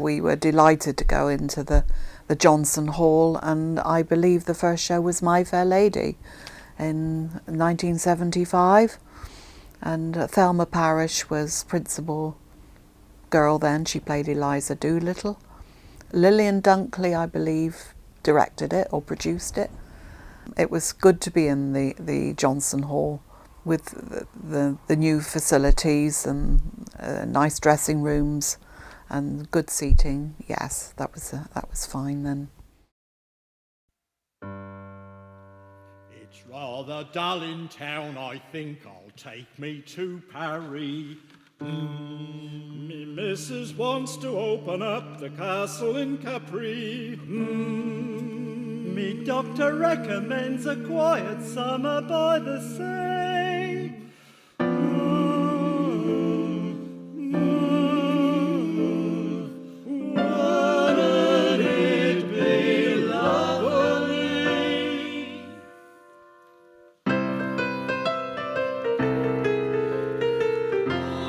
we were delighted to go into the Johnson Hall, and I believe the first show was My Fair Lady in 1975, and Thelma Parrish was principal girl then. She played Eliza Doolittle. Lillian Dunkley, I believe, directed it or produced it. It was good to be in the Johnson Hall with the new facilities and nice dressing rooms and good seating. Yes, that was fine then. It's rather dull in town, I think I'll take me to Paris. Me missus wants to open up the castle in Capri. Me doctor recommends a quiet summer by the sea. Wouldn't it be lovely? All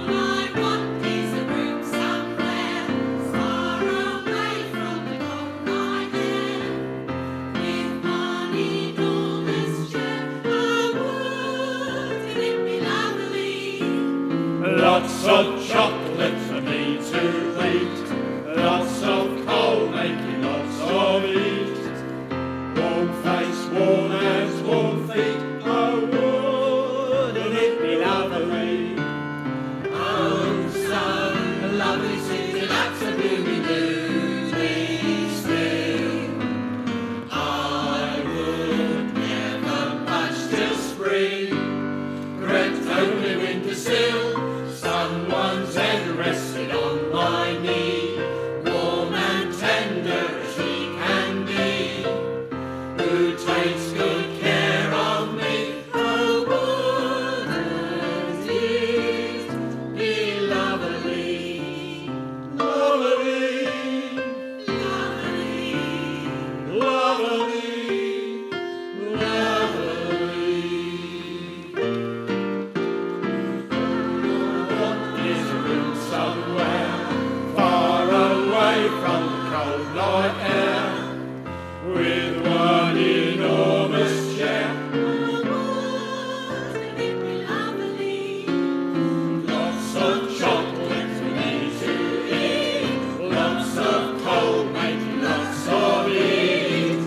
I want is a room somewhere far away from the cold night air, with one enormous chair. Oh, wouldn't it be lovely? Lots of chocolate for me to eat, lots of coal making lots of heat, warm face, warm hands, warm feet. Oh, wouldn't it be lovely? Oh, so lovely sitting at the blooming moonlit still. I would never much till spring crept only windowsill. Someone's head rested on my knee, warm and tender as she can be, who takes good care of me. Oh, wouldn't it be lovely? Lovely, Lovely, lovely, lovely. Is a room somewhere far away from the cold night air, with one enormous chair, wouldn't it be lovely? lots of chocolate for me to eat, lots of coal making lots of heat,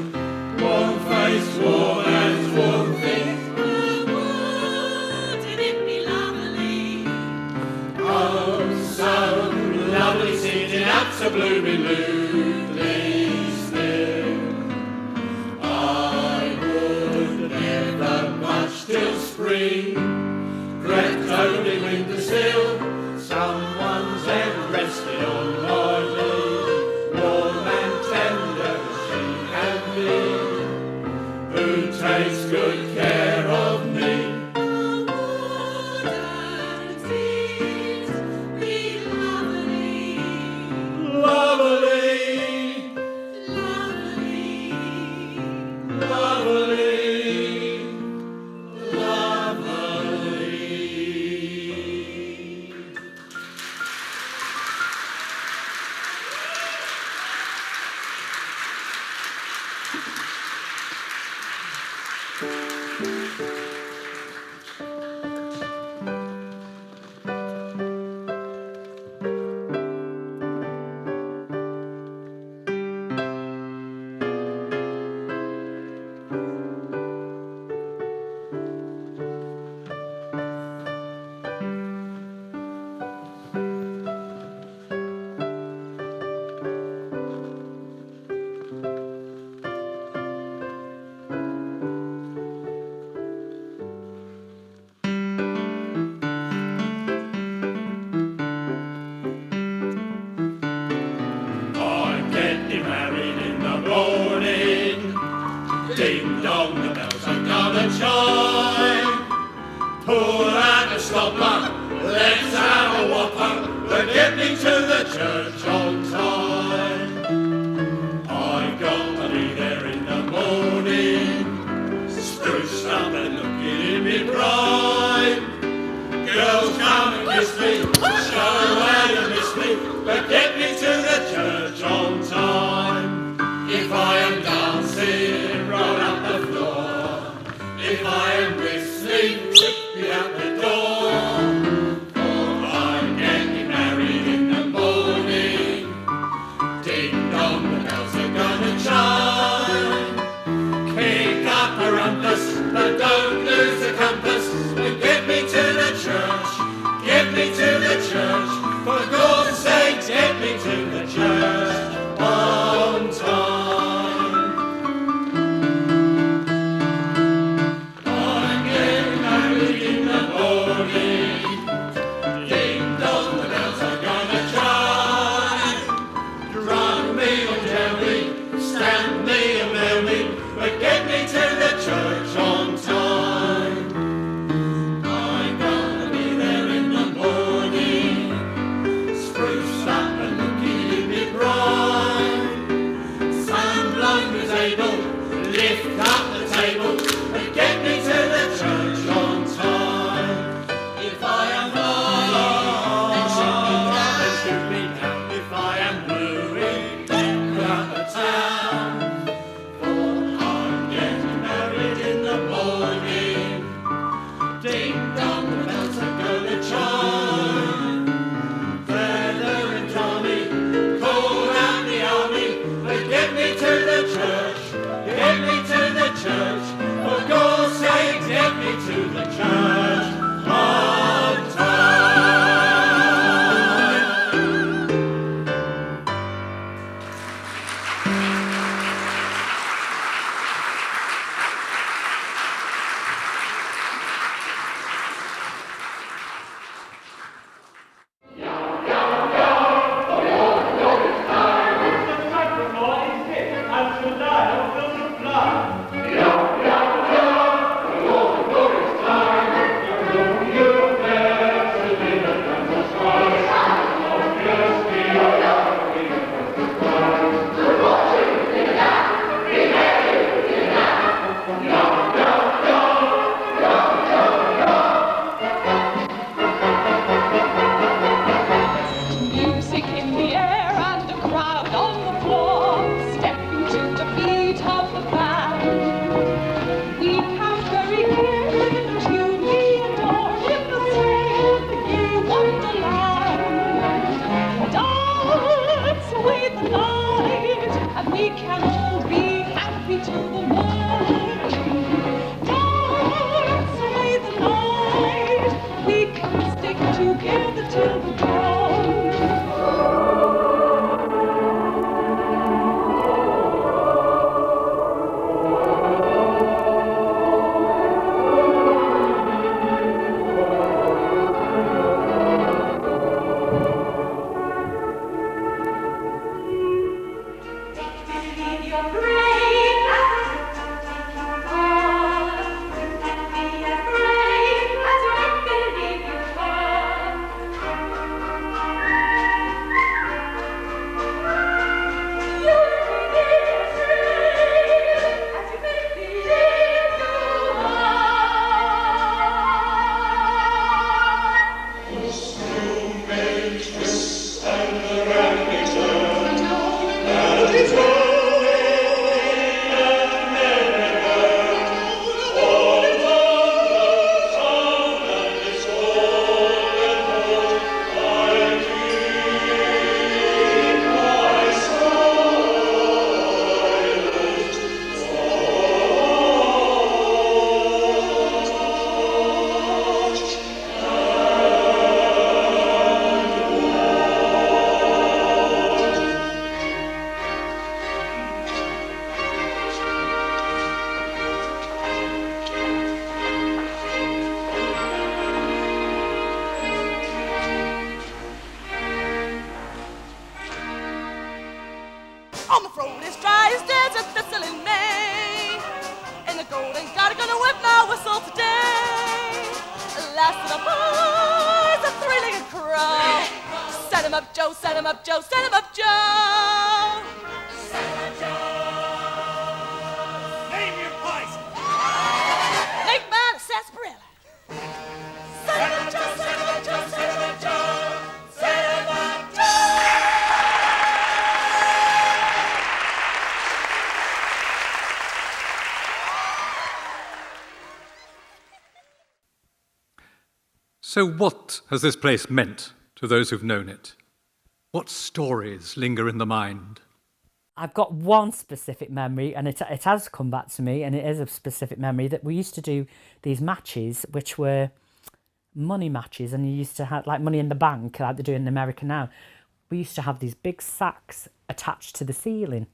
warm face, warm hands, warm feet. Oh, wouldn't it be lovely? Oh, so lovely sitting at the blooming Ludley still. I would never much till spring crept only windowsill. Someone's head rested on my knee, warm and tender as she can be, who takes good care of me. Oh, wouldn't it be lovely? Lovely, Lovely, lovely, lovely. Ding dong, the bells are gonna chime. Pull out a stopper, let's have a whopper, but get me to the church on time. I've got to be there in the morning, spruced up and looking in me prime. Girls come and kiss me, show how you miss me, but get me to the church the church on time. I'm getting married in the morning. Ding dong, the bells are gonna chime. Drum me or tell me, stamp me or mail me, but get me to the church on time. I'm gonna be there in the morning, spruce up and looking in me prime. Some bloke who's able, lift up the table and get me to the church on time. If I am blind, then shoot me down. If I am bluey, then cut the town. For I'm getting married in the morning. Ding dong, the bells are gonna chime. Feather and Tommy, call out the army, but get me to the church, get me to the church. For God's sake, get me to the church on time. Music in the air and a crowd on the floor, stepping to the beat of the band. We count very carefully the tune we adore in the sleigh of the gay wonderland. Dance away the night, and we can all be happy till the morning. Dance away the night, we can stick together till the dawn. Believe you're brave, be as brave as you believe you can. You be as brave as you believe you are. On the road as dry as desert thistle in May. In the golden garden, gonna whip my whistle today. Last of the boys, a three-legged crow. Set him up, Joe, set him up, Joe, set him up, Joe. Name your price. Make mine a sarsaparilla. Set him up, Joe, set him up, Joe, set him up, Joe. Set him up, Joe. So what has this place meant to those who've known it? What stories linger in the mind? I've got one specific memory, and it has come back to me, and it is a specific memory that we used to do these matches, which were money matches, and you used to have like money in the bank, like they do in America now. we used to have these big sacks attached to the ceiling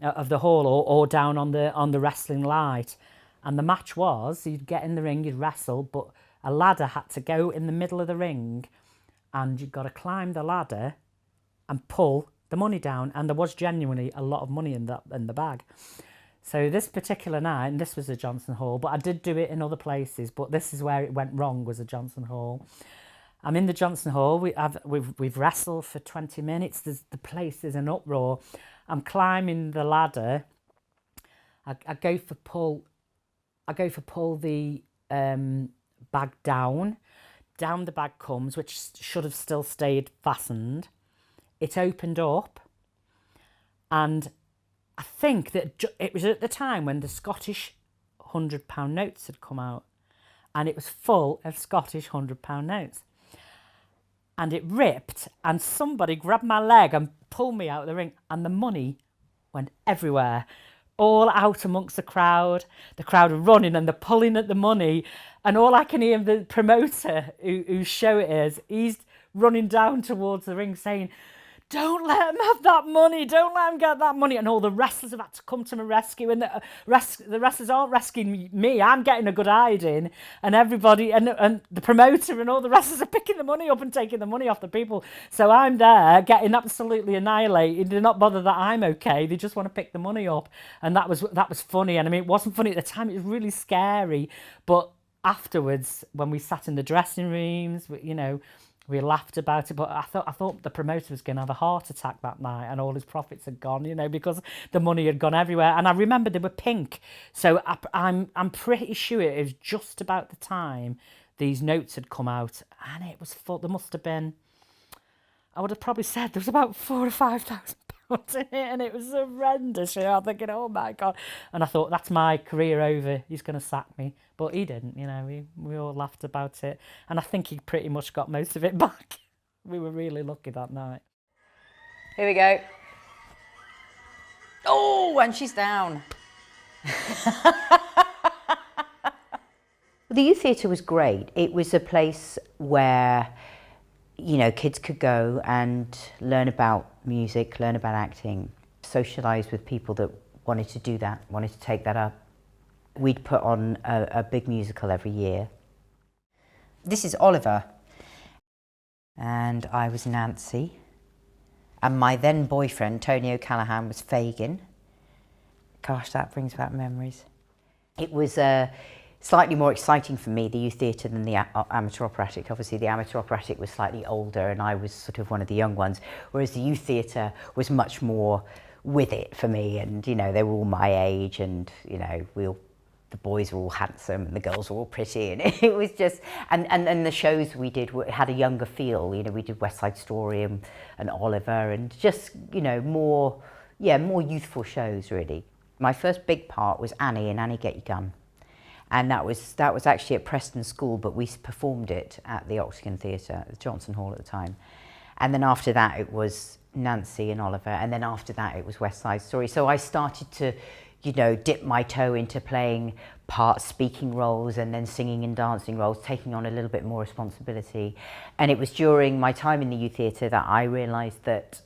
of the hall, or down on the wrestling light. And the match was, you'd get in the ring, you'd wrestle, but a ladder had to go in the middle of the ring, and you've got to climb the ladder and pull the money down. And there was genuinely a lot of money in the bag. So this particular night, and this was a Johnson Hall, but I did do it in other places, but this is where it went wrong, was a Johnson Hall. I'm in the Johnson Hall. We've wrestled for 20 minutes. The place is an uproar. I'm climbing the ladder. I go for pull the bag down. Down the bag comes, which should have still stayed fastened. It opened up, and I think that it was at the time when the Scottish £100 notes had come out, and it was full of Scottish £100 notes. And it ripped, and somebody grabbed my leg and pulled me out of the ring, and the money went everywhere, all out amongst the crowd. The crowd are running and they're pulling at the money, and all I can hear, the promoter whose show it is, he's running down towards the ring saying, "Don't let him have that money, don't let him get that money." And all the wrestlers have had to come to my rescue, and the wrestlers aren't rescuing me, I'm getting a good hiding, and everybody, and the promoter and all the wrestlers are picking the money up and taking the money off the people. So I'm there getting absolutely annihilated. They're not bothered that I'm okay, they just want to pick the money up. And that was funny. And I mean, it wasn't funny at the time, it was really scary, but afterwards, when we sat in the dressing rooms, we laughed about it, but I thought the promoter was going to have a heart attack that night, and all his profits had gone, because the money had gone everywhere. And I remember they were pink, so I'm pretty sure it was just about the time these notes had come out, and it was full. There must have been, I would have probably said there was about £4,000 or £5,000 in it, and it was horrendous. I'm thinking, oh my God. And I thought, that's my career over. He's going to sack me. But he didn't, we all laughed about it. And I think he pretty much got most of it back. We were really lucky that night. Here we go. Oh, and she's down. The youth theatre was great. It was a place where, kids could go and learn about music, learn about acting, socialise with people that wanted to do that, wanted to take that up. We'd put on a big musical every year. This is Oliver, and I was Nancy, and my then boyfriend, Tony O'Callaghan, was Fagin. Gosh, that brings back memories. It was slightly more exciting for me, the youth theatre, than the amateur operatic. Obviously, the amateur operatic was slightly older, and I was sort of one of the young ones, whereas the youth theatre was much more with it for me, and, they were all my age, and, the boys were all handsome and the girls were all pretty, and it was just, and the shows we did had a younger feel. We did West Side Story and Oliver, and just, more youthful shows, really. My first big part was Annie in Annie Get Your Gun, and that was actually at Preston School, but we performed it at the Octagon Theatre, the Johnson Hall at the time. And then after that it was Nancy and Oliver, and then after that it was West Side Story. So I started to, dip my toe into playing parts, speaking roles, and then singing and dancing roles, taking on a little bit more responsibility. And it was during my time in the youth theatre that I realised that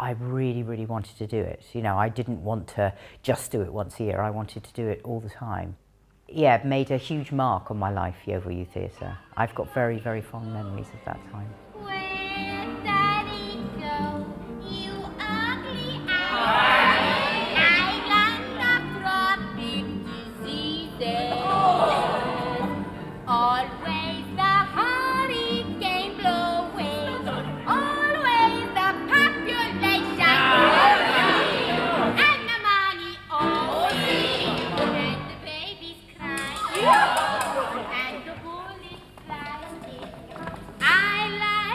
I really, really wanted to do it. I didn't want to just do it once a year. I wanted to do it all the time. Yeah, it made a huge mark on my life, Yeovil Youth Theatre. I've got very, very fond memories of that time. And the bullets fly still. I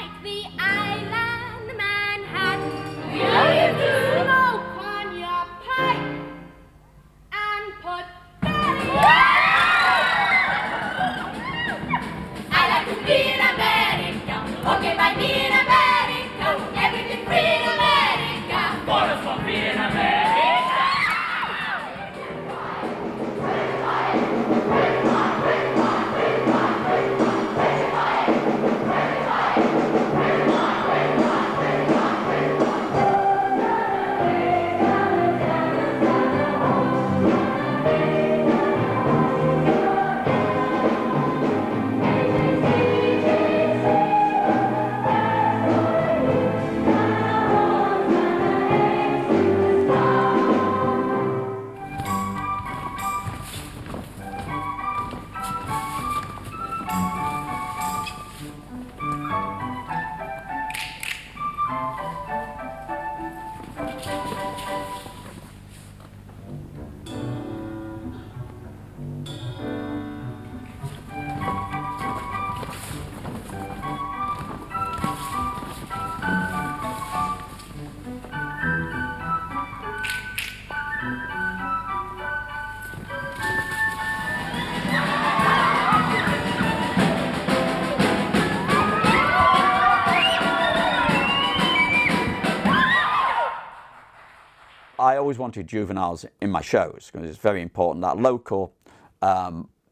I always wanted juveniles in my shows because it's very important. That local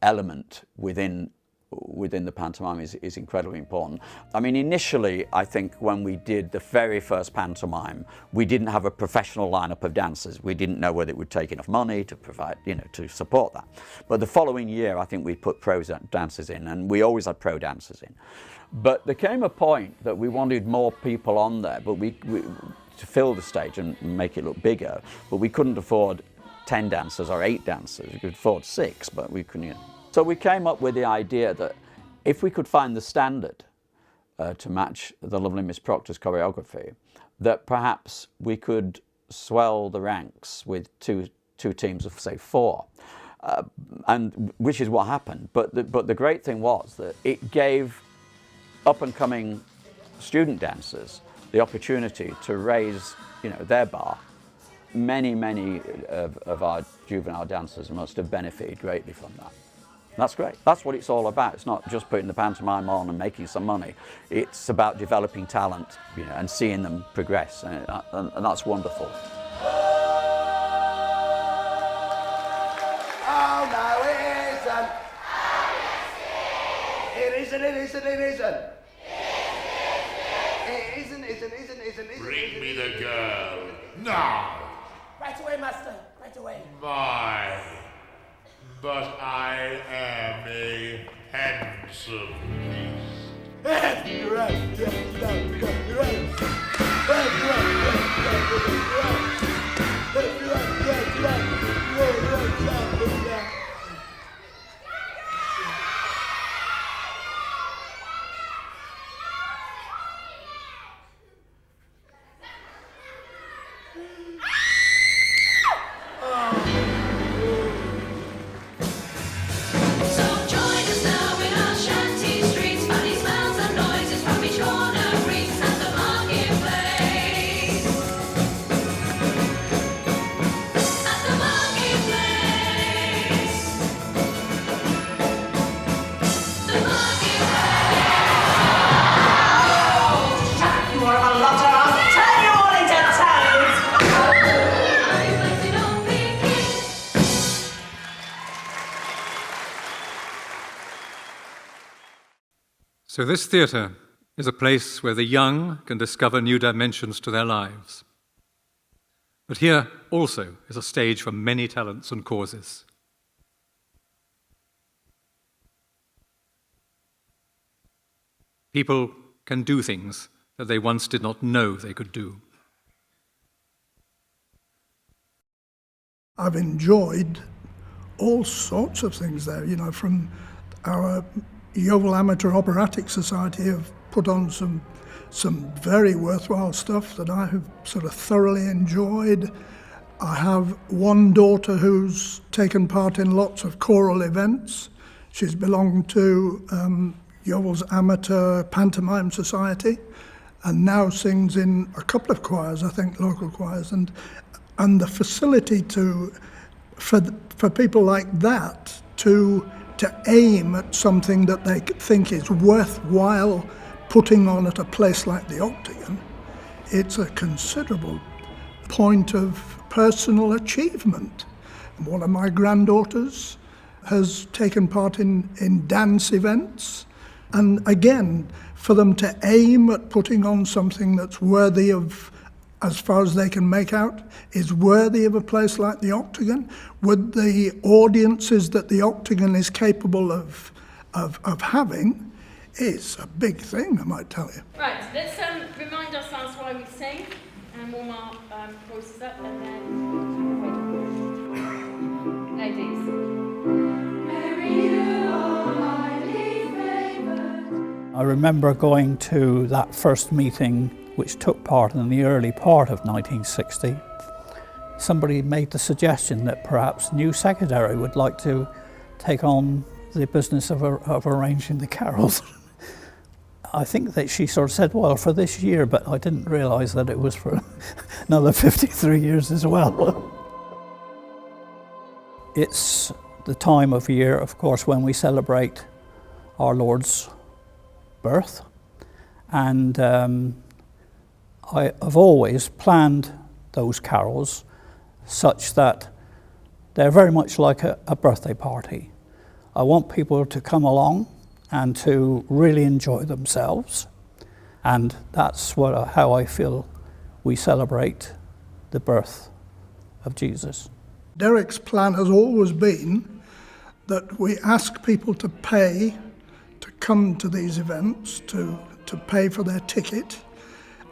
element within the pantomime is incredibly important. I mean, initially, I think when we did the very first pantomime, we didn't have a professional lineup of dancers. We didn't know whether it would take enough money to provide, to support that. But the following year, I think we put pro dancers in, and we always had pro dancers in. But there came a point that we wanted more people on there, but we to fill the stage and make it look bigger, but we couldn't afford 10 dancers or 8 dancers. We could afford 6, but we couldn't. So we came up with the idea that if we could find the standard to match the lovely Miss Proctor's choreography, that perhaps we could swell the ranks with two teams of, say, 4, and which is what happened. But the great thing was that it gave up-and-coming student dancers the opportunity to raise, their bar. Many of our juvenile dancers must have benefited greatly from that. That's great. That's what it's all about. It's not just putting the pantomime on and making some money. It's about developing talent, and seeing them progress, and that's wonderful. Oh no, it isn't. It isn't. It isn't. It isn't. Bring me the girl now. Right away, master. Right away. My, but I am a handsome So this theatre is a place where the young can discover new dimensions to their lives. But here also is a stage for many talents and causes. People can do things that they once did not know they could do. I've enjoyed all sorts of things there, from our Yeovil Amateur Operatic Society have put on some very worthwhile stuff that I have sort of thoroughly enjoyed. I have one daughter who's taken part in lots of choral events. She's belonged to Yeovil's Amateur Pantomime Society and now sings in a couple of choirs, I think, local choirs. And the facility for people like that to aim at something that they think is worthwhile putting on at a place like the Octagon, it's a considerable point of personal achievement. One of my granddaughters has taken part in dance events, and again, for them to aim at putting on something that's worthy of, as far as they can make out, is worthy of a place like the Octagon, with the audiences that the Octagon is capable of having, is a big thing, I might tell you. Right, let's remind ourselves why we sing and warm our voices up, and then ladies. I remember going to that first meeting which took part in the early part of 1960, somebody made the suggestion that perhaps new secretary would like to take on the business of arranging the carols. I think that she sort of said, well, for this year, but I didn't realise that it was for another 53 years as well. It's the time of year, of course, when we celebrate our Lord's birth, and I've always planned those carols such that they're very much like a birthday party. I want people to come along and to really enjoy themselves, and that's how I feel we celebrate the birth of Jesus. Derek's plan has always been that we ask people to pay to come to these events, to pay for their ticket,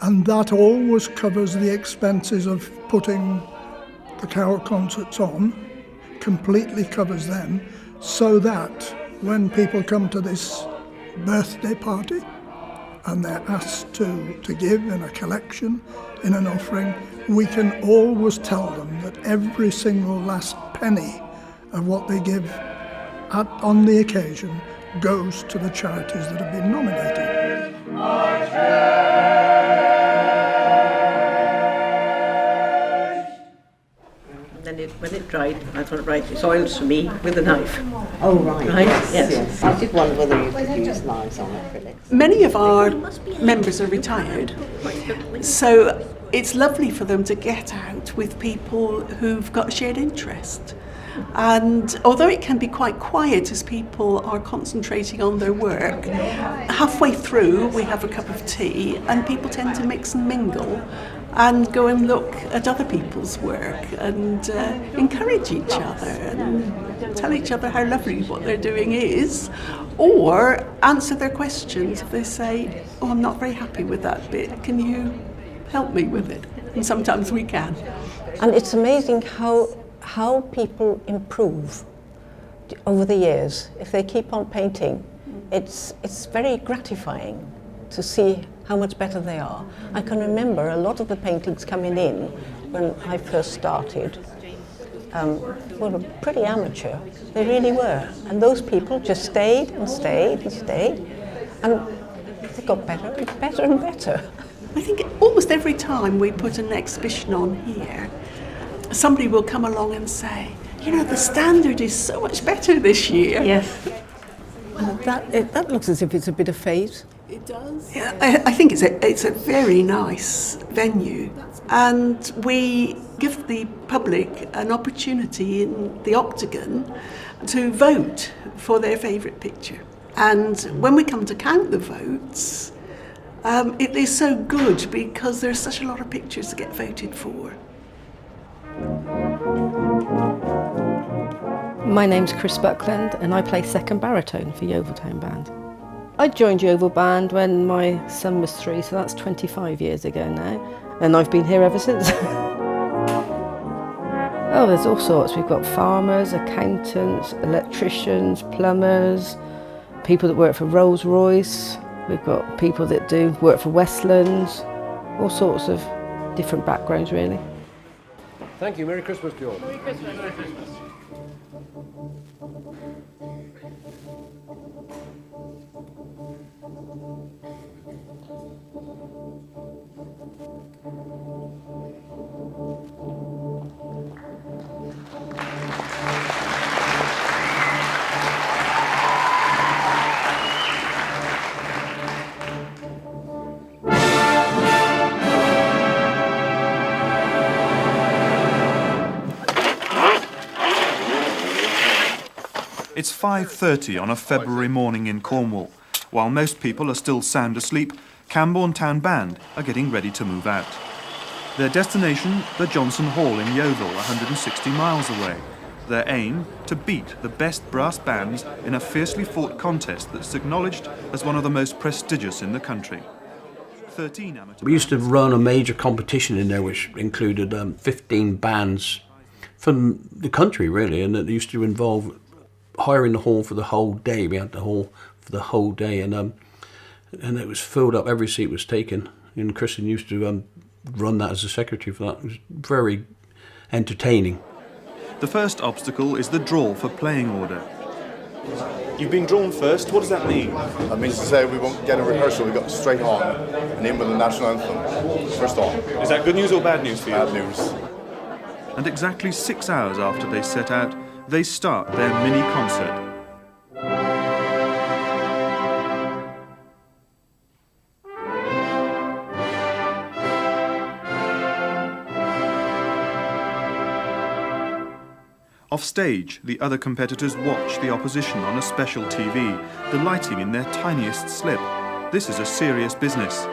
and that always covers the expenses of putting the carol concerts on, completely covers them, so that when people come to this birthday party and they're asked to give in a collection, in an offering, we can always tell them that every single last penny of what they give on the occasion goes to the charities that have been nominated. And when it dried, I thought, right, it's oils for me with a knife. Oh, right. Yes. I did wonder whether you could use knives on acrylics. Many of our members are retired, so it's lovely for them to get out with people who've got a shared interest. And although it can be quite quiet as people are concentrating on their work, halfway through we have a cup of tea and people tend to mix and mingle and go and look at other people's work and encourage each other and tell each other how lovely what they're doing is, or answer their questions if they say, oh, I'm not very happy with that bit, can you help me with it? And sometimes we can. And it's amazing how people improve over the years. If they keep on painting, it's very gratifying to see how much better they are. I can remember a lot of the paintings coming in when I first started were pretty amateur. They really were. And those people just stayed and stayed and stayed, and they got better and better and better. I think almost every time we put an exhibition on here, somebody will come along and say, you know, the standard is so much better this year. Yes. That looks as if it's a bit of fate. It does. Yeah, I think it's a very nice venue, and we give the public an opportunity in the Octagon to vote for their favourite picture. And when we come to count the votes, it is so good because there's such a lot of pictures to get voted for. My name's Chris Buckland and I play second baritone for Yeovil Town Band. I joined Yeovil Band when my son was 3, so that's 25 years ago now, and I've been here ever since. Oh, there's all sorts. We've got farmers, accountants, electricians, plumbers, people that work for Rolls-Royce. We've got people that do work for Westlands, all sorts of different backgrounds really. Thank you. Merry Christmas to you all. Merry Christmas. Merry Christmas. It's 5:30 on a February morning in Cornwall. While most people are still sound asleep, Camborne Town Band are getting ready to move out. Their destination, the Johnson Hall in Yeovil, 160 miles away. Their aim, to beat the best brass bands in a fiercely fought contest that's acknowledged as one of the most prestigious in the country. 13 amateur. We used to run a major competition in there which included 15 bands from the country really, and it used to involve hiring the hall for the whole day. We had the hall for the whole day, and it was filled up. Every seat was taken. And Kristen used to run that as a secretary for that. It was very entertaining. The first obstacle is the draw for playing order. You've been drawn first. What does that mean? That means to say we won't get a rehearsal, we got straight on and in with the national anthem. First on. Is that good news or bad news for you? Bad news. And exactly 6 hours after they set out, they start their mini concert. Off stage, the other competitors watch the opposition on a special TV, delighting in their tiniest slip. This is a serious business.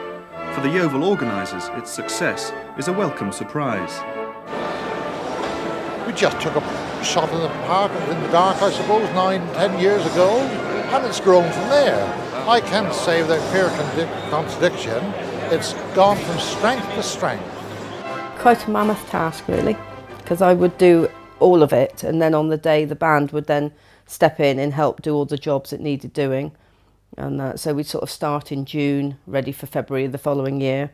For the Yeovil organisers, its success is a welcome surprise. We just took a shot in the park in the dark, I suppose, 9-10 years ago, and it's grown from there. I can't say without fear of contradiction, it's gone from strength to strength. Quite a mammoth task, really, because I would do all of it, and then on the day the band would then step in and help do all the jobs it needed doing. And so we'd sort of start in June, ready for February the following year,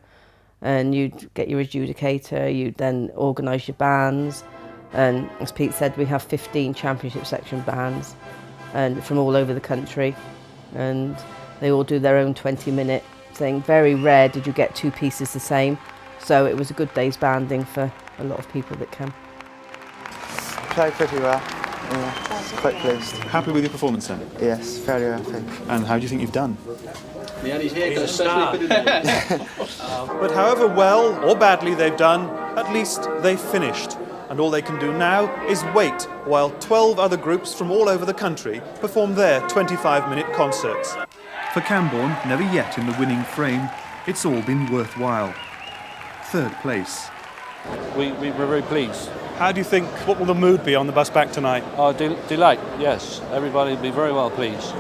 and you'd get your adjudicator, you'd then organise your bands, and as Pete said, we have 15 championship section bands and from all over the country, and they all do their own 20-minute thing. Very rare did you get two pieces the same, so it was a good day's banding for a lot of people that came. Played pretty well, yeah, quite pleased. Happy with your performance then? Yes, very happy. And how do you think you've done? He's a star. But however well or badly they've done, at least they've finished. And all they can do now is wait while 12 other groups from all over the country perform their 25-minute concerts. For Camborne, never yet in the winning frame, it's all been worthwhile. Third place. We're very pleased. How do you think, what will the mood be on the bus back tonight? Oh, delight, yes. Everybody will be very well pleased.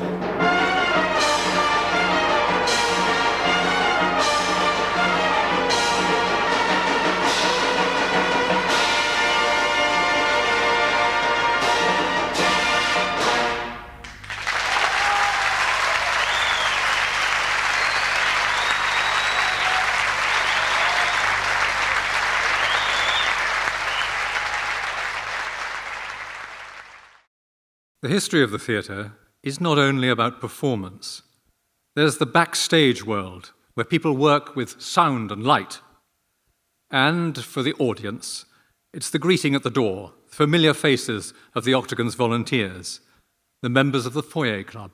The history of the theatre is not only about performance. There's the backstage world, where people work with sound and light. And for the audience, it's the greeting at the door, familiar faces of the Octagon's volunteers, the members of the Foyer Club.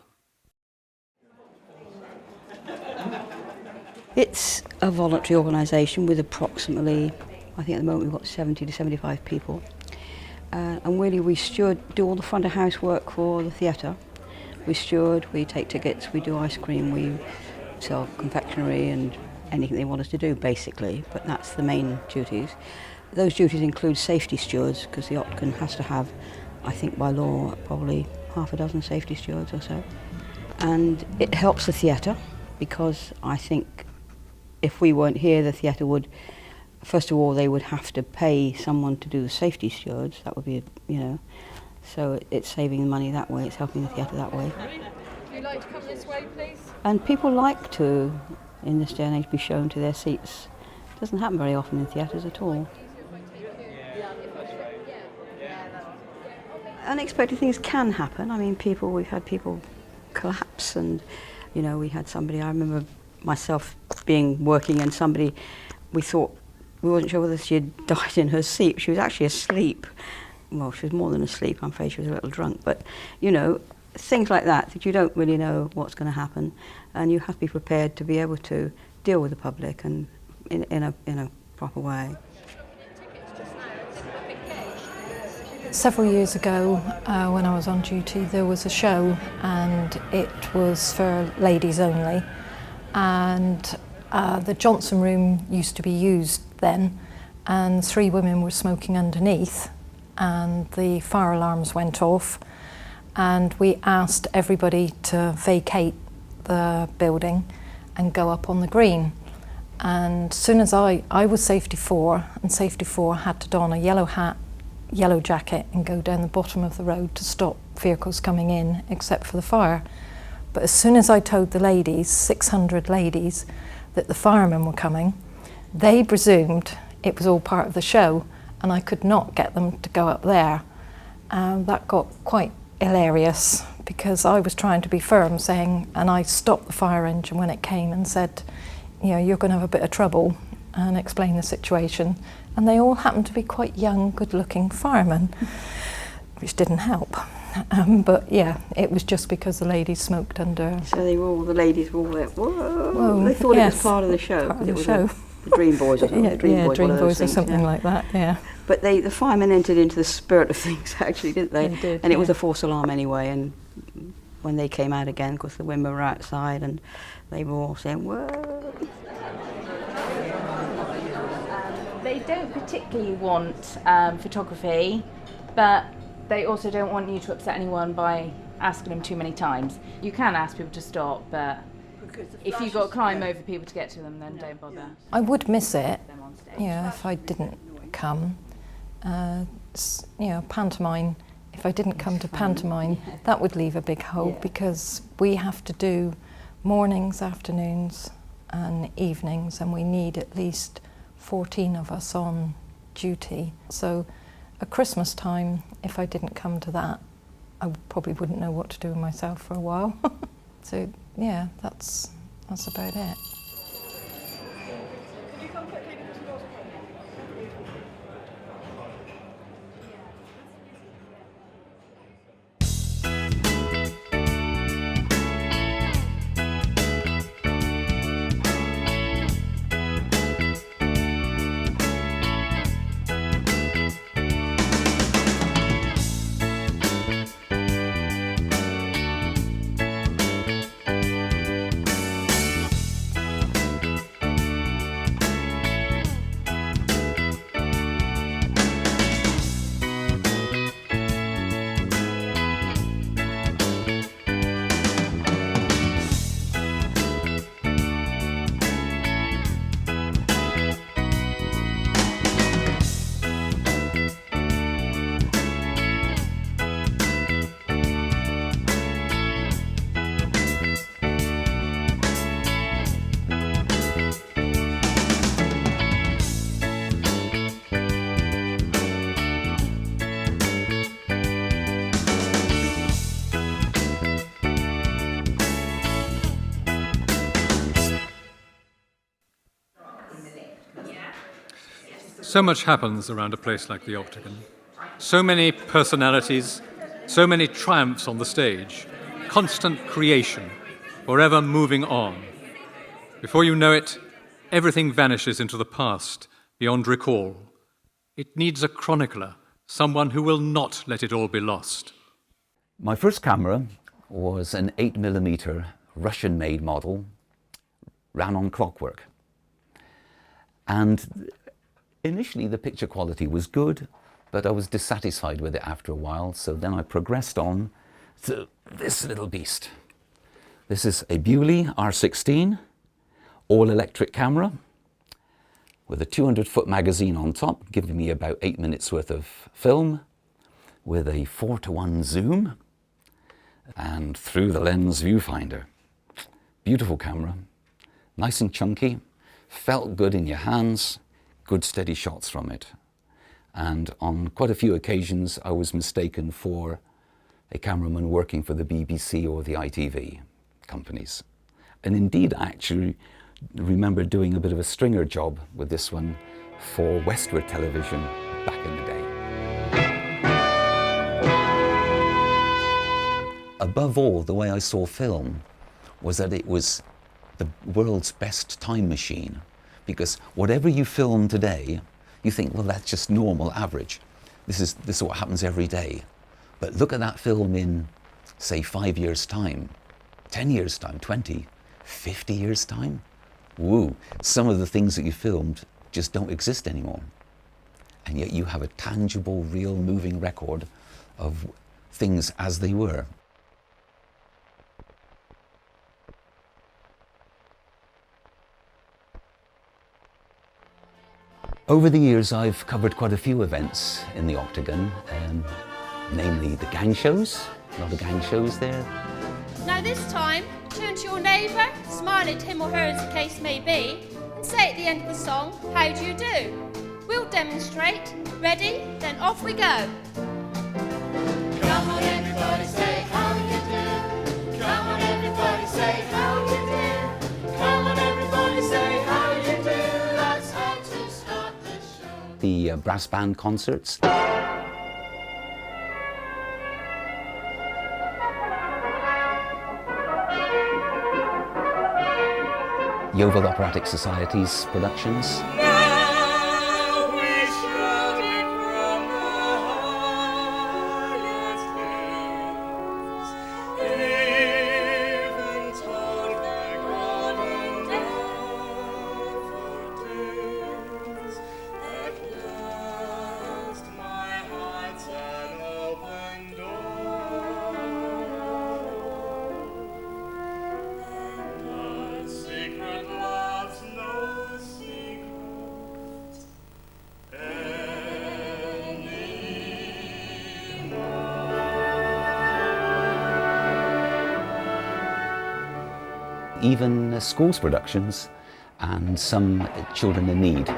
It's a voluntary organisation with approximately, I think at the moment we've got 70 to 75 people. And really we steward, do all the front of house work for the theatre. We steward, we take tickets, we do ice cream, we sell confectionery and anything they want us to do basically, but that's the main duties. Those duties include safety stewards, because the Octagon has to have, I think by law, probably half a dozen safety stewards or so. And it helps the theatre, because I think if we weren't here, the theatre would, first of all, they would have to pay someone to do the safety stewards. That would be, so it's saving the money that way, it's helping the theatre that way. Would you like to come this way, please? And people like to, in this day and age, be shown to their seats. It doesn't happen very often in theatres at all. Unexpected things can happen. I mean, we've had people collapse, and, we had somebody, I remember myself working and somebody, we wasn't sure whether she had died in her seat. She was actually asleep. Well, she was more than asleep. I'm afraid she was a little drunk. But, things like that you don't really know what's going to happen. And you have to be prepared to be able to deal with the public and in a proper way. Several years ago, when I was on duty, there was a show, and it was for ladies only. And the Johnson room used to be used then, and 3 women were smoking underneath, and the fire alarms went off, and we asked everybody to vacate the building and go up on the green. And as soon as I was safety 4, and safety 4 had to don a yellow hat, yellow jacket, and go down the bottom of the road to stop vehicles coming in, except for the fire. But as soon as I told the ladies, 600 ladies, that the firemen were coming, they presumed it was all part of the show, and I could not get them to go up there. That got quite hilarious because I was trying to be firm, and I stopped the fire engine when it came and said, you're going to have a bit of trouble, and explain the situation. And they all happened to be quite young, good-looking firemen, which didn't help. But yeah, it was just because the ladies smoked under. So the ladies were all there. Whoa! Well, they thought yes, it was part of the show. Part of it the was show. The Dream Boys or something. Dream Boys or something like that. Yeah. But the firemen entered into the spirit of things, actually, didn't they? They did, and it was a false alarm anyway. And when they came out again, because the women were outside, and they were all saying, "Whoa!" They don't particularly want photography, but they also don't want you to upset anyone by asking them too many times. You can ask people to stop, but if you've got to climb over people to get to them, then don't bother. I would miss it, if I didn't come. Pantomime, if I didn't come to pantomime, that would leave a big hole because we have to do mornings, afternoons and evenings, and we need at least 14 of us on duty. So at Christmas time, if I didn't come to that, I probably wouldn't know what to do with myself for a while. So yeah, that's about it. So much happens around a place like the Octagon. So many personalities, so many triumphs on the stage, constant creation, forever moving on. Before you know it, everything vanishes into the past, beyond recall. It needs a chronicler, someone who will not let it all be lost. My first camera was an 8mm Russian-made model, ran on clockwork. And initially the picture quality was good, but I was dissatisfied with it after a while, so then I progressed on to this little beast. This is a Bewley R16, all-electric camera, with a 200-foot magazine on top, giving me about 8 minutes worth of film, with a 4:1 zoom, and through the lens viewfinder. Beautiful camera, nice and chunky, felt good in your hands, good steady shots from it. And on quite a few occasions I was mistaken for a cameraman working for the BBC or the ITV companies. And indeed I actually remember doing a bit of a stringer job with this one for Westward Television back in the day. Above all, the way I saw film was that it was the world's best time machine, because whatever you film today, you think, well, that's just normal, average. This is what happens every day. But look at that film in, say, 5 years' time, 10 years' time, 20, 50 years' time. Woo, some of the things that you filmed just don't exist anymore. And yet you have a tangible, real, moving record of things as they were. Over the years, I've covered quite a few events in the Octagon, namely the gang shows. A lot of gang shows there. Now this time, turn to your neighbour, smile at him or her as the case may be, and say at the end of the song, how do you do? We'll we'll demonstrate. Ready? Then off we go. Come on everybody, say how you do. Come on everybody, say how you do. Come on everybody, say how you do. That's how to start the show. The brass band concerts. Yeovil Operatic Society's productions. Even schools productions and some children in need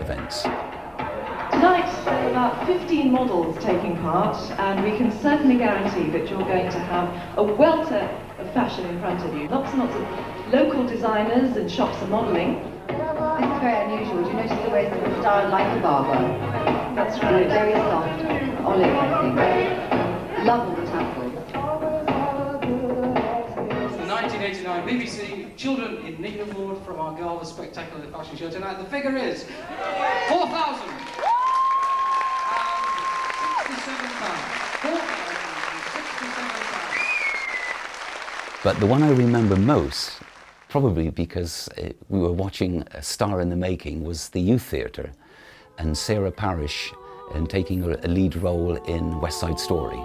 events. Tonight there are about 15 models taking part, and we can certainly guarantee that you're going to have a welter of fashion in front of you. Lots and lots of local designers and shops are modelling. This is very unusual. Do you notice the way that it's styled like a barber? That's right. Very soft, olive, I think. Love all the tassels. The 1989 BBC Children in Need Award from our Argyle Spectacular Fashion Show tonight. The figure is £4,067. But the one I remember most, probably because we were watching A Star in the Making, was the Youth Theatre and Sarah Parish and taking a lead role in West Side Story.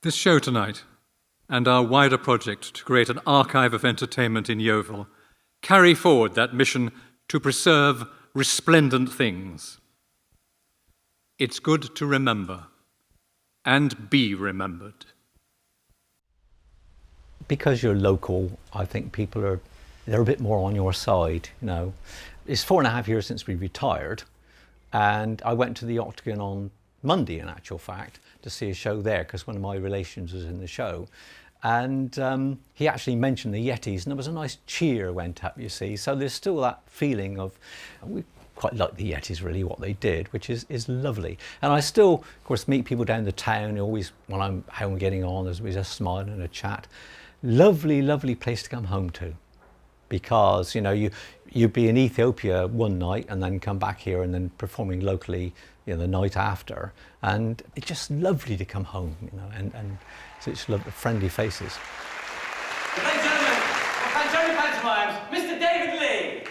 This show tonight, and our wider project to create an archive of entertainment in Yeovil, carry forward that mission to preserve resplendent things. It's good to remember and be remembered. Because you're local, I think they're a bit more on your side, you know. It's 4.5 years since we retired, and I went to the Octagon on Monday, in actual fact, to see a show there because one of my relations was in the show, and he actually mentioned the Yetis, and there was a nice cheer went up, you see. So there's still that feeling of, we quite like the Yetis really, what they did, which is lovely. And I still, of course, meet people down the town, always when I'm home getting on, there's always a smile and a chat. Lovely, lovely place to come home to, because you know you'd be in Ethiopia one night and then come back here and then performing locally, you know, the night after, and it's just lovely to come home, you know, and such friendly faces. Ladies and gentlemen, Pantone Pantomimes, Mr. David Lee.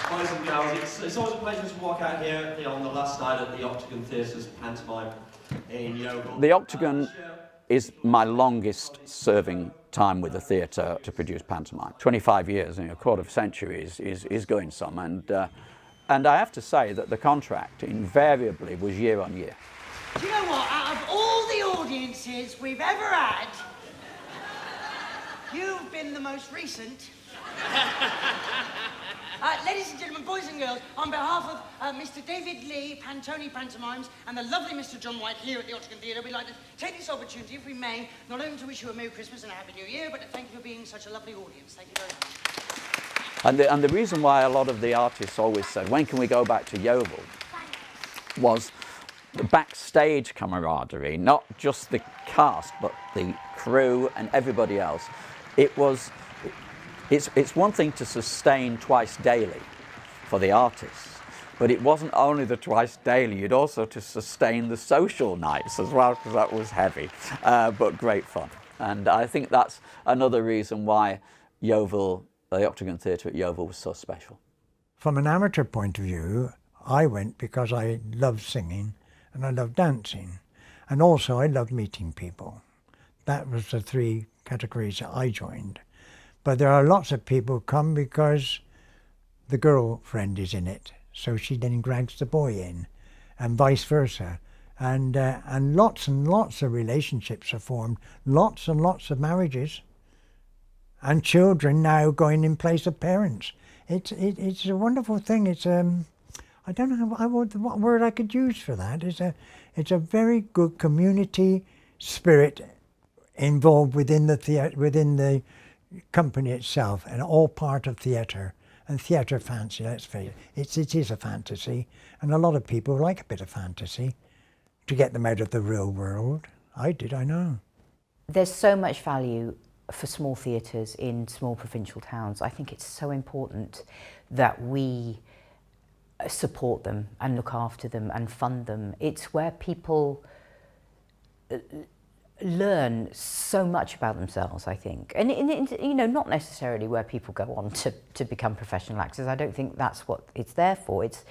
Boys and girls, it's always a pleasure to walk out here on the last night at the Octagon Theatre's pantomime in Yeovil. The Octagon is my longest serving time with the theatre to produce pantomime. 25 years, you know, a quarter of a century is going some, and I have to say that the contract invariably was year on year. Do you know what? Out of all the audiences we've ever had, you've been the most recent. Ladies and gentlemen, boys and girls, on behalf of Mr. David Lee, Pantone Pantomimes, and the lovely Mr. John White here at the Octagon Theatre, we'd like to take this opportunity, if we may, not only to wish you a Merry Christmas and a Happy New Year, but to thank you for being such a lovely audience. Thank you very much. And the reason why a lot of the artists always said, when can we go back to Yeovil, was the backstage camaraderie, not just the cast, but the crew and everybody else. It's one thing to sustain twice daily for the artists, But it wasn't only the twice daily, you'd also to sustain the social nights as well, because that was heavy, but great fun. And I think that's another reason why Yeovil, the Octagon Theatre at Yeovil, was so special. From an amateur point of view, I went because I love singing and I love dancing. And also I love meeting people. That was the three categories that I joined. But there are lots of people who come because the girlfriend is in it. So she then drags the boy in, and vice versa. And lots of relationships are formed, lots and lots of marriages, and children now going in place of parents. It's a wonderful thing. It's I don't know what word I could use for that. It's a very good community spirit involved within the company itself, and all part of theatre. And theatre fancy, let's face it, it is a fantasy, and a lot of people like a bit of fantasy to get them out of the real world. I did, I know. There's so much value for small theatres in small provincial towns. I think it's so important that we support them and look after them and fund them. It's where people learn so much about themselves, I think, and you know, not necessarily where people go on to become professional actors. I don't think that's what it's there for. It's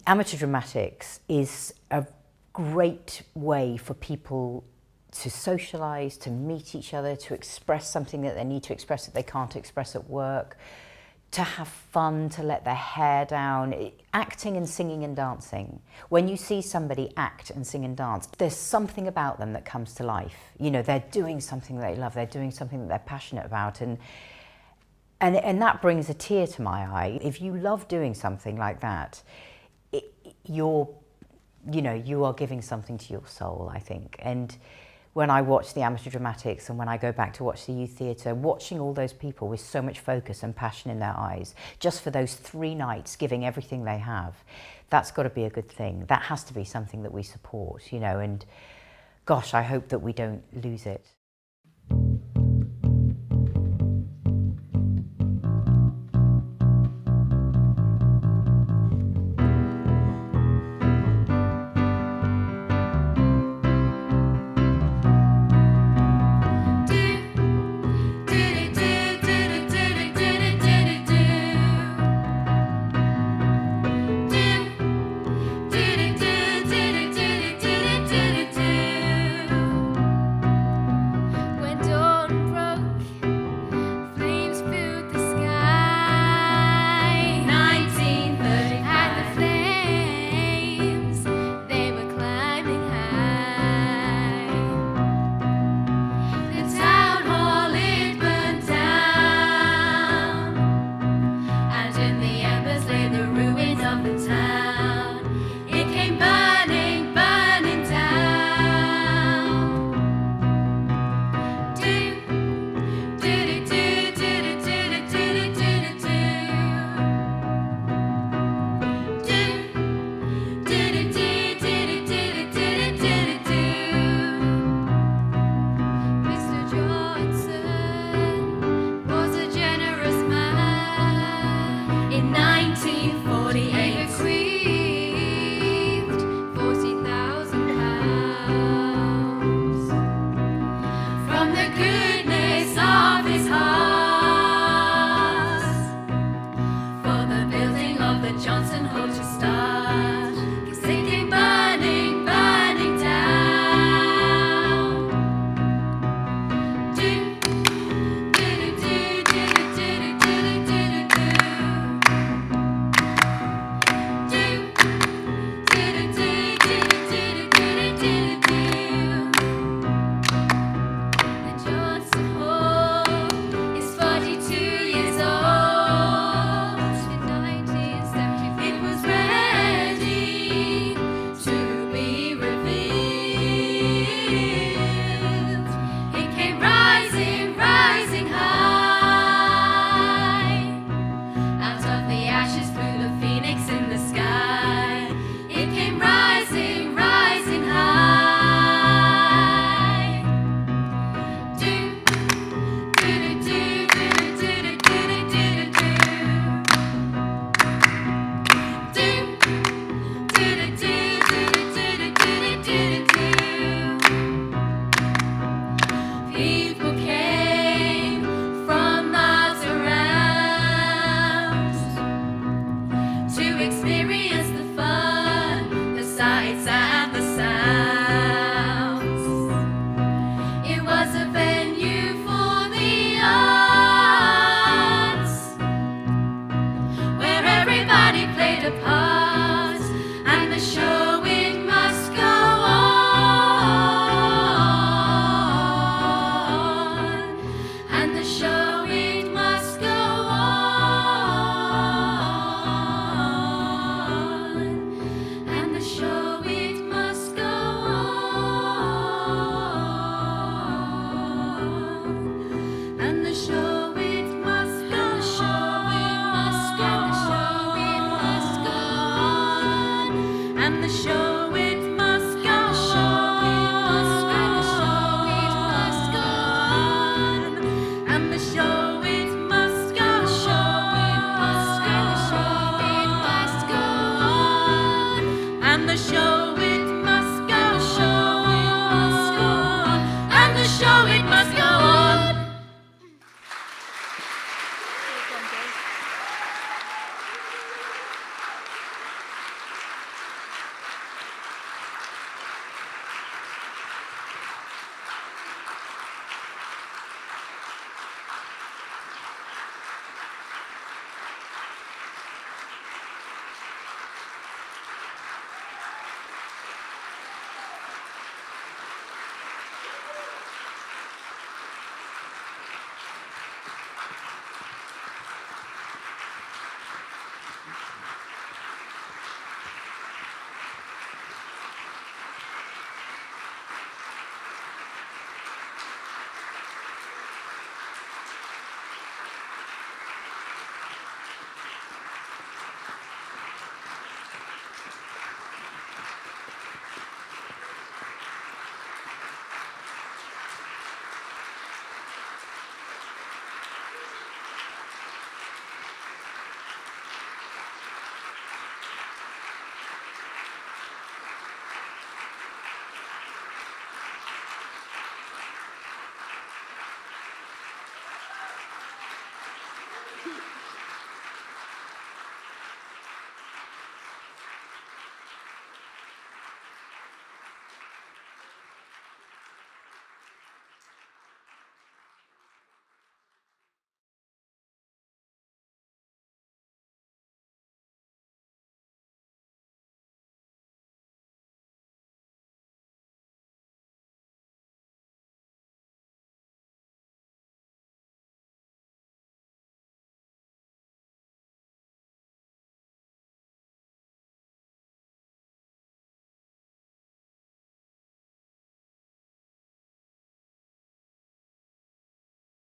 amateur dramatics is a great way for people to socialise, to meet each other, to express something that they need to express that they can't express at work, to have fun, to let their hair down. Acting and singing and dancing. When you see somebody act and sing and dance, there's something about them that comes to life. You know, they're doing something they love, they're doing something that they're passionate about, and that brings a tear to my eye. If you love doing something like that, you are giving something to your soul, I think. And when I watch the amateur dramatics and when I go back to watch the youth theatre, watching all those people with so much focus and passion in their eyes, just for those 3 nights, giving everything they have, that's got to be a good thing. That has to be something that we support, you know, and gosh, I hope that we don't lose it.